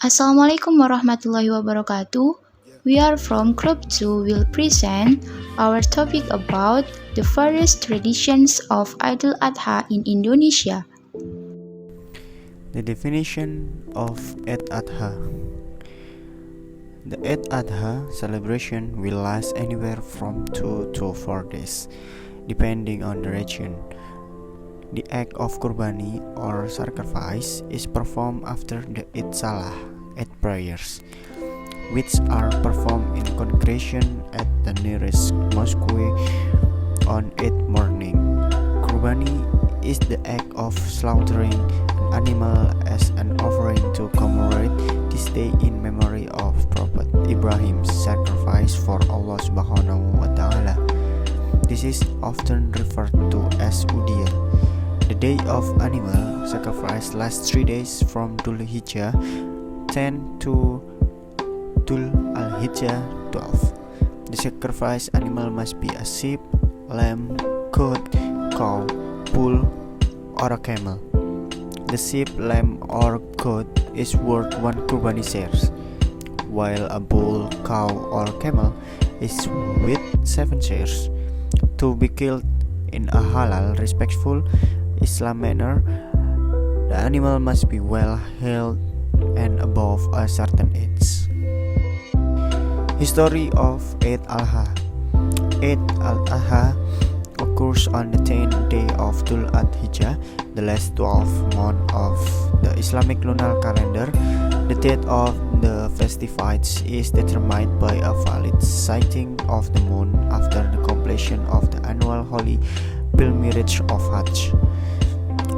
Assalamualaikum warahmatullahi wabarakatuh. We are from Group 2 will present our topic about the various traditions of Idul Adha in Indonesia. The definition of Eid Adha. The Eid Adha celebration will last anywhere from 2 to 4 days, depending on the region. The act of kurbani or sacrifice is performed after the Eid Salah, Eid prayers, which are performed in congregation at the nearest mosque on Eid morning. Kurbani is the act of slaughtering an animal as an offering to commemorate this day in memory of Prophet Ibrahim's sacrifice for Allah Subhanahu wa Ta'ala. This is often referred to as Udiyah. The day of animal sacrifice lasts 3 days from Dhul Hijjah 10 to Dhul Al-Hijjah 12. The sacrificed animal must be a sheep, lamb, goat, cow, bull, or a camel. The sheep, lamb, or goat is worth 1 kurbani shares, while a bull, cow, or camel is with 7 shares. To be killed in a halal, respectful Islam manner, the animal must be well healed and above a certain age. History of Eid al-Adha. Eid al-Adha occurs on the 10th day of Dhul Hijjah, the last 12th month of the Islamic lunar calendar. The date of the festivities is determined by a valid sighting of the moon after the completion of the annual holy pilgrimage of Hajj,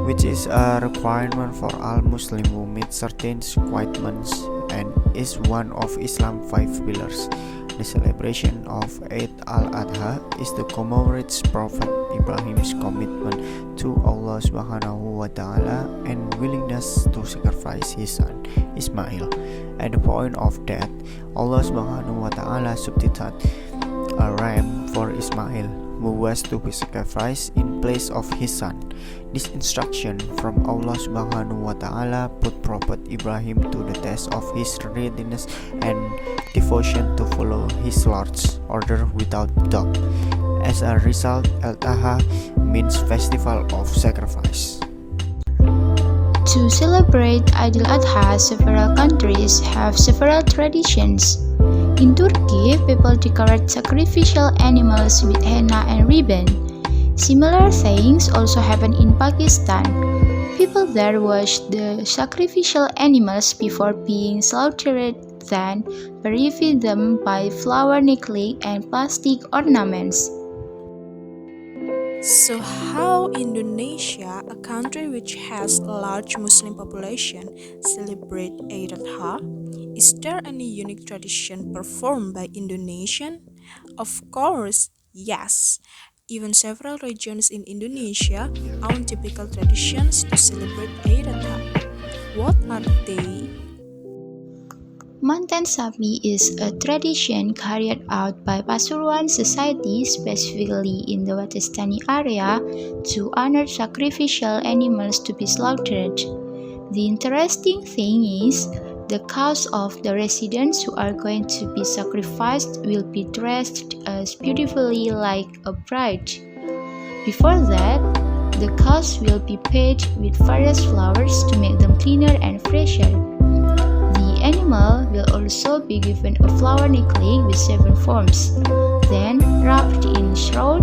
which is a requirement for all Muslims who meet certain requirements and is one of Islam's 5 pillars. The celebration of Eid al-Adha is to commemorate Prophet Ibrahim's commitment to Allah Subhanahu wa Ta'ala and willingness to sacrifice his son Ismail. At the point of death, Allah Subhanahu wa Ta'ala substituted a ram for Ismail, who was to be sacrificed in place of his son. This instruction from Allah Subhanahu wa Ta'ala put Prophet Ibrahim to the test of his readiness and devotion to follow his Lord's order without doubt. As a result, Al-Adha means festival of sacrifice. To celebrate Idul Adha, several countries have several traditions. In Turkey, people decorate sacrificial animals with henna and ribbon. Similar things also happen in Pakistan. People there wash the sacrificial animals before being slaughtered, then purify them by flower necklace and plastic ornaments. So how Indonesia, a country which has a large Muslim population, celebrate Eid al-Adha? Is there any unique tradition performed by Indonesian? Of course, yes. Even several regions in Indonesia own typical traditions to celebrate Eid al-Adha. What are they? Mantan Sapi is a tradition carried out by Pasuruan society, specifically in the Watestani area, to honor sacrificial animals to be slaughtered. The interesting thing is, the cows of the residents who are going to be sacrificed will be dressed as beautifully like a bride. Before that, the cows will be painted with various flowers to make them cleaner and fresher. The animal will also be given a flower necklace with 7 forms, then wrapped in shroud,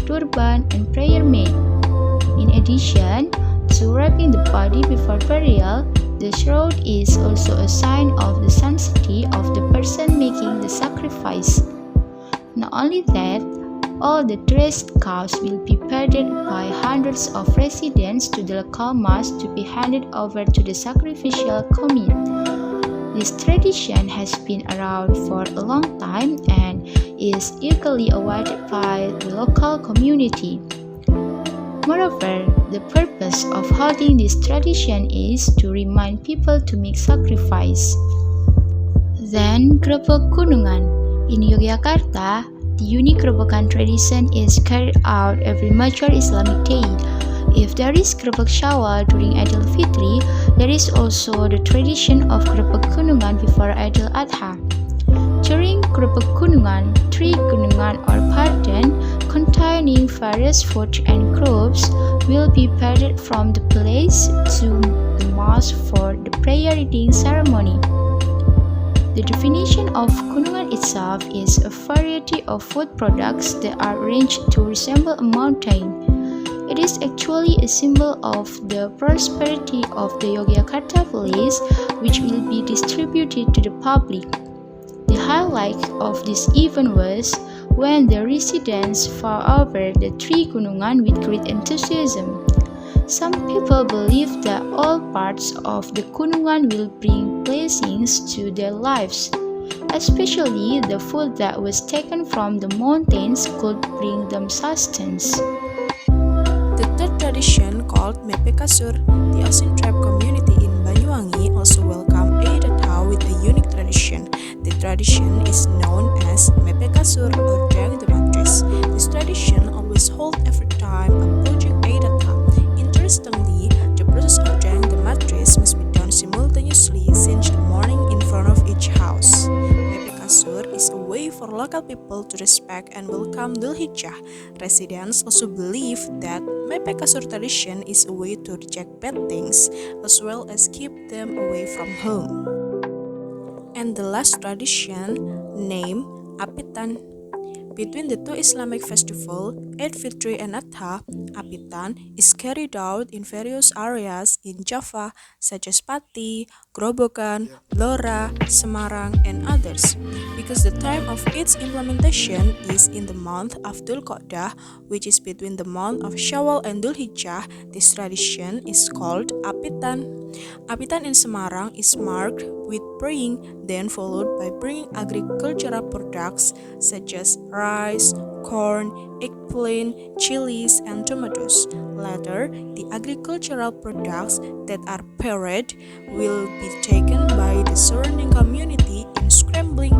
turban, and prayer mat. In addition to wrapping the body before burial, the shroud is also a sign of the sanctity of the person making the sacrifice. Not only that, all the dressed cows will be paraded by hundreds of residents to the local mosque to be handed over to the sacrificial commit. This tradition has been around for a long time and is eagerly awaited by the local community. Moreover, the purpose of holding this tradition is to remind people to make sacrifice. Then, Grebek Gunungan. In Yogyakarta, the unique Gerebekan tradition is carried out every major Islamic day. If there is Grebek Syawal during Idul Fitri, there is also the tradition of Grebek Gunungan before Idul Adha. During Grebek Gunungan, 3 gunungan or parden containing various food and crops will be paraded from the place to the mosque for the prayer reading ceremony. The definition of gunungan itself is a variety of food products that are arranged to resemble a mountain. It is actually a symbol of the prosperity of the Yogyakarta village, which will be distributed to the public. The highlight of this event was when the residents fought over the 3 gunungan with great enthusiasm. Some people believe that all parts of the gunungan will bring blessings to their lives. Especially the food that was taken from the mountains could bring them sustenance. The third tradition, called Mepe Kasur, the Osing tribe community in Banyuwangi also welcome Eid Adha with a unique tradition. The tradition is known as Mepe Kasur or Drying the Mattress. This tradition always holds every time approaching Eid Adha. Interestingly, the process of drying the mattress must be done simultaneously since the morning in front of each house. Mepe Kasur is a way for local people to respect and welcome Dhul Hijjah. Residents also believe that Mepe Kasur tradition is a way to reject bad things as well as keep them away from home. And the last tradition, named Apitan. Between the two Islamic festivals, Eid Fitri and Adha, Apitan is carried out in various areas in Java such as Pati, Grobogan, Blora, Semarang, and others. Because the time of its implementation is in the month of Dhul Qa'dah, which is between the month of Syawal and Dhul Hijjah, this tradition is called Apitan. Apitan in Semarang is marked with praying, then followed by bringing agricultural products such as rice, corn, eggplant, chilies, and tomatoes. Later, the agricultural products that are paired will be taken by the surrounding community in scrambling.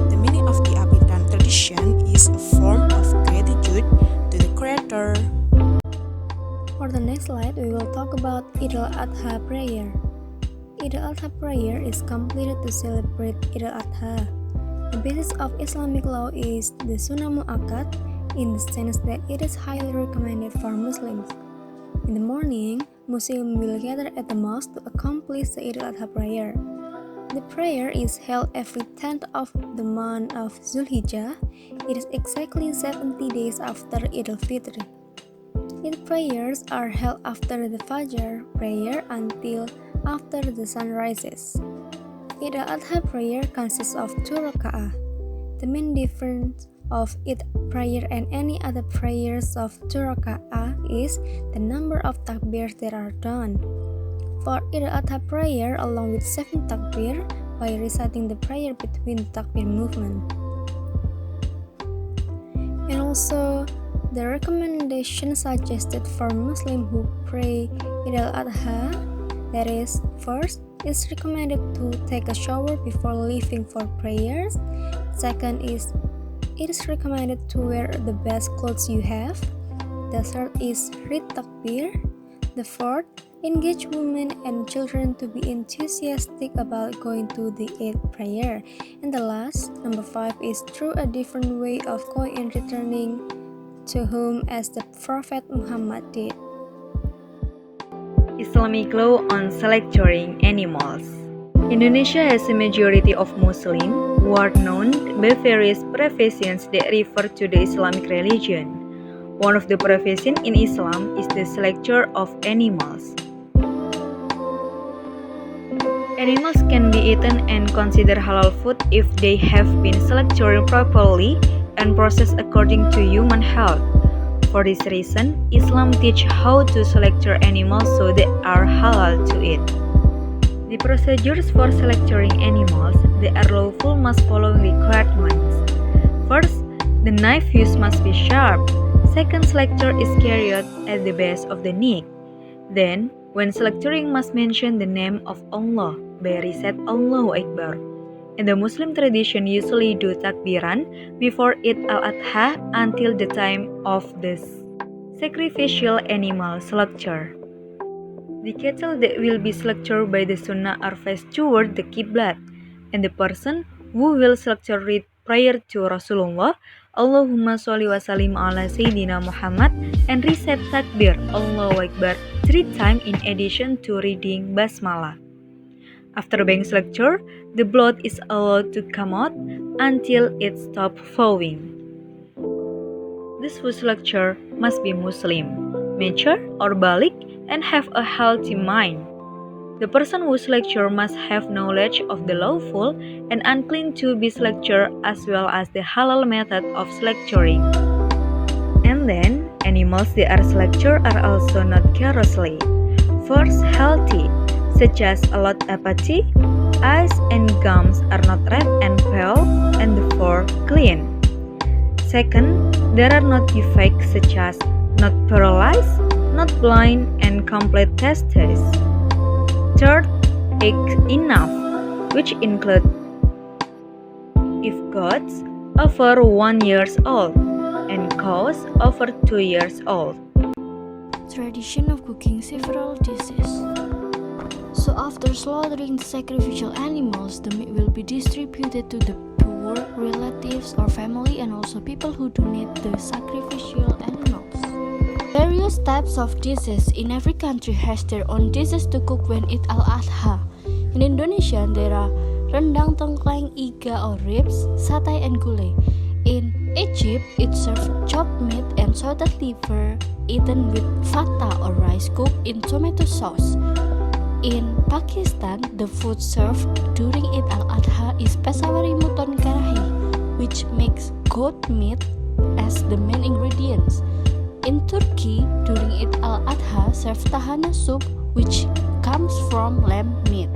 The meaning of the Apitan tradition is a form of gratitude to the Creator. For the next slide, we will talk about Eid al-Adha prayer. Eid al-Adha prayer is completed to celebrate Eid al-Adha. The basis of Islamic law is the Sunnah Mu'akkad in the sense that it is highly recommended for Muslims. In the morning, Muslims will gather at the mosque to accomplish the Eid al-Adha prayer. The prayer is held every 10th of the month of Zulhijjah. It is exactly 70 days after Eid al-Fitr. Eid prayers are held after the Fajr prayer until after the sun rises. Eid al-Adha prayer consists of 2 raka'ah. The main difference of Eid prayer and any other prayers of 2 raka'ah is the number of takbirs that are done. For Eid al-Adha prayer, along with 7 takbir by reciting the prayer between the takbir movement. And also, the recommendation suggested for Muslims who pray Eid al-Adha, that is, first, it's recommended to take a shower before leaving for prayers. Second is, it is recommended to wear the best clothes you have. The third is read takbir. The fourth, engage women and children to be enthusiastic about going to the Eid prayer. And the last, number 5, is through a different way of going and returning to whom as the Prophet Muhammad did. Islamic law on selecting animals. Indonesia has a majority of Muslims who are known by various professions that refer to the Islamic religion. One of the professions in Islam is the selector of animals. Animals can be eaten and considered halal food if they have been selected properly and processed according to human health. For this reason, Islam teaches how to select animals so they are halal to eat. The procedures for selecting animals that are lawful must follow requirements. First, the knife used must be sharp. Second, selector is carried at the base of the neck. Then, when selecting must mention the name of Allah by recite Allahu Akbar. In the Muslim tradition usually do takbiran before Eid al-Adha until the time of the Sacrificial animal slaughter. The cattle that will be slaughtered by the sunnah are faced toward the Qiblat, and the person who will slaughter read prayer to Rasulullah, Allahumma sholli wa sallim ala Sayyidina Muhammad, and recite takbir, Allahu Akbar, 3 times in addition to reading basmalah. After being slaughtered, the blood is allowed to come out until it stops flowing. This who slaughter must be Muslim, mature or baligh, and have a healthy mind. The person who slaughter must have knowledge of the lawful and unclean to be slaughtered as well as the halal method of slaughtering. And then, animals that are slaughtered are also not carelessly. First, healthy, such as a lot apathy, eyes and gums are not red and pale, and therefore clean. Second, there are not defects such as not paralyzed, not blind, and complete testes. Third, age enough, which include if goats over 1 year old and cows over 2 years old. Tradition of cooking several dishes. So after slaughtering the sacrificial animals, the meat will be distributed to the poor, relatives or family, and also people who donate the sacrificial animals. Various types of dishes in every country has their own dishes to cook when Eid al-Adha. In Indonesia, there are rendang, tengkleng, iga or ribs, satay and gulai. In Egypt, it serves chopped meat and salted liver eaten with fata or rice cooked in tomato sauce. In Pakistan, the food served during Eid al-Adha is pesawari mutton karahi, which makes goat meat as the main ingredients. In Turkey, during Eid al-Adha, serve tahana soup, which comes from lamb meat.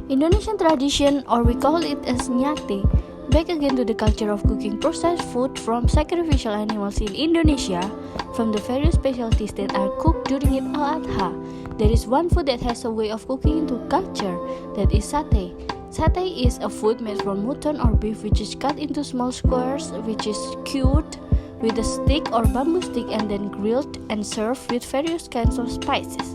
Indonesian tradition, or we call it as nyate, back again to the culture of cooking processed food from sacrificial animals in Indonesia, from the various specialties that are cooked during Eid al-Adha. There is one food that has a way of cooking into culture, that is satay. Satay is a food made from mutton or beef which is cut into small squares, which is cured with a stick or bamboo stick and then grilled and served with various kinds of spices.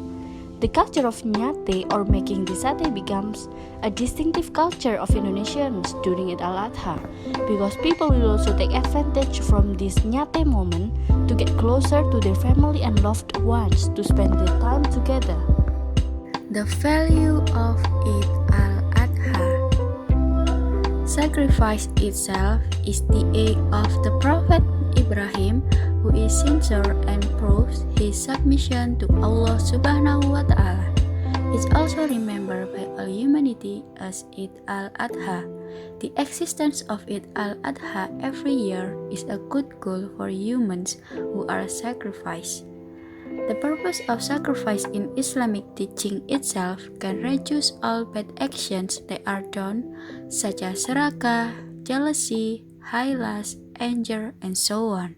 The culture of nyate or making the satay becomes a distinctive culture of Indonesians during Eid al-Adha, because people will also take advantage from this nyate moment to get closer to their family and loved ones to spend the time together. The value of Eid al-Adha. Sacrifice itself is the act of the Prophet Ibrahim, who is sincere and proves his submission to Allah subhanahu wa ta'ala. It's also remembered by all humanity as Eid al-Adha. The existence of Eid al-Adha every year is a good goal for humans who are sacrificed. The purpose of sacrifice in Islamic teaching itself can reduce all bad actions that are done, such as serakah, jealousy, high lust, anger, and so on.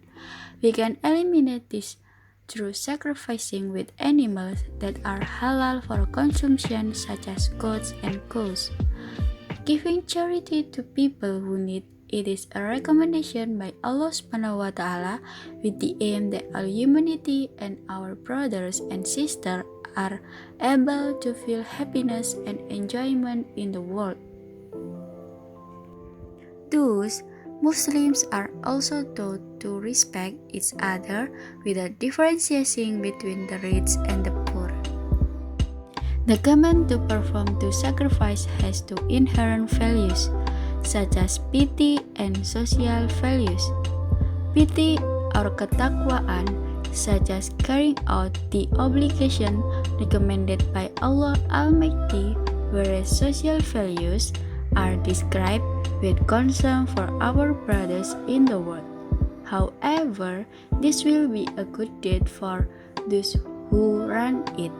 We can eliminate this through sacrificing with animals that are halal for consumption, such as goats and cows. Giving charity to people who need it is a recommendation by Allah subhanahu wa ta'ala, with the aim that all humanity and our brothers and sisters are able to feel happiness and enjoyment in the world. Thus, Muslims are also taught to respect each other without differentiating between the rich and the poor. The command to perform to sacrifice has two inherent values, such as pity and social values. Pity or ketakwaan, such as carrying out the obligation recommended by Allah Almighty, whereas social values are described with concern for our brothers in the world. However, this will be a good deed for those who run it.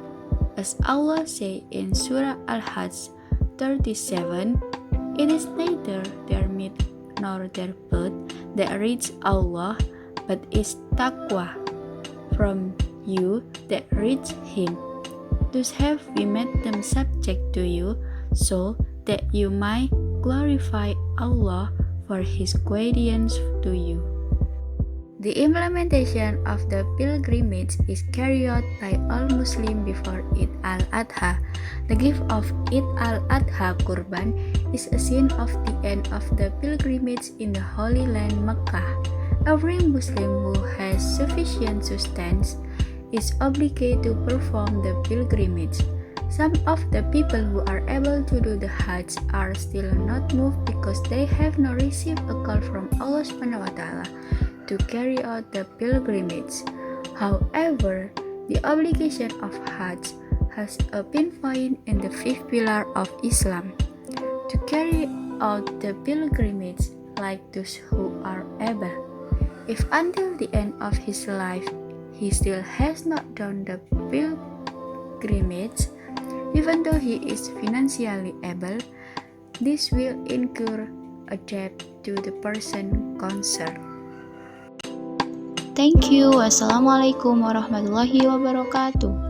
As Allah says in Surah Al-Hajj 37, it is neither their meat nor their blood that reach Allah, but is taqwa from you that reach Him. Thus have we made them subject to you, so that you might glorify Allah for His guidance to you. The implementation of the pilgrimage is carried out by all Muslims before Eid al-Adha. The gift of Eid al-Adha Qurban is a sign of the end of the pilgrimage in the Holy Land Mecca. Every Muslim who has sufficient sustenance is obligated to perform the pilgrimage. Some of the people who are able to do the Hajj are still not moved because they have not received a call from Allah SWT to carry out the pilgrimage. However, the obligation of Hajj has been found in the fifth pillar of Islam. To carry out the pilgrimage like those who are able. If until the end of his life he still has not done the pilgrimage, even though he is financially able, this will incur a debt to the person concerned. Thank you. Wassalamualaikum warahmatullahi wabarakatuh.